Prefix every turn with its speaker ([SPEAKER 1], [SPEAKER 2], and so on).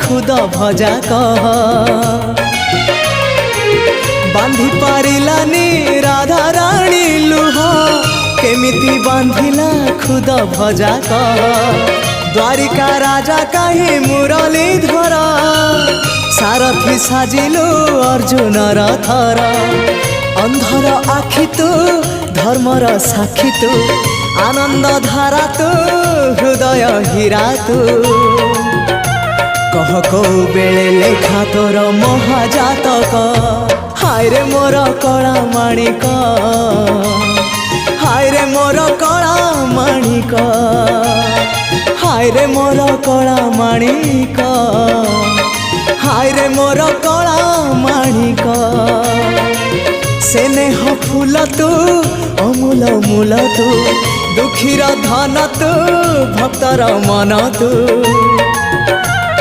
[SPEAKER 1] खुद भजा कह बांधी पारिलानी राधा रानी लुह केमिति बांधिला खुद भजा कह द्वारिका राजा कहीं मुरलीधर सारथी साजिलु अर्जुन रथर अंधर आखि तू धर्मर साक्षी तू आनंद धारा तू हृदय हीरा तू कह को बेले लेखा तोर महाजातक हाय रे मोर कला माणिक हाय रे मोर कला माणिक हाय रे मोर कला माणिक हाय रे मोर कला माणिक स्नेह फूल तू अमूल मूल तू दुखीर धन तू भक्तर मन तू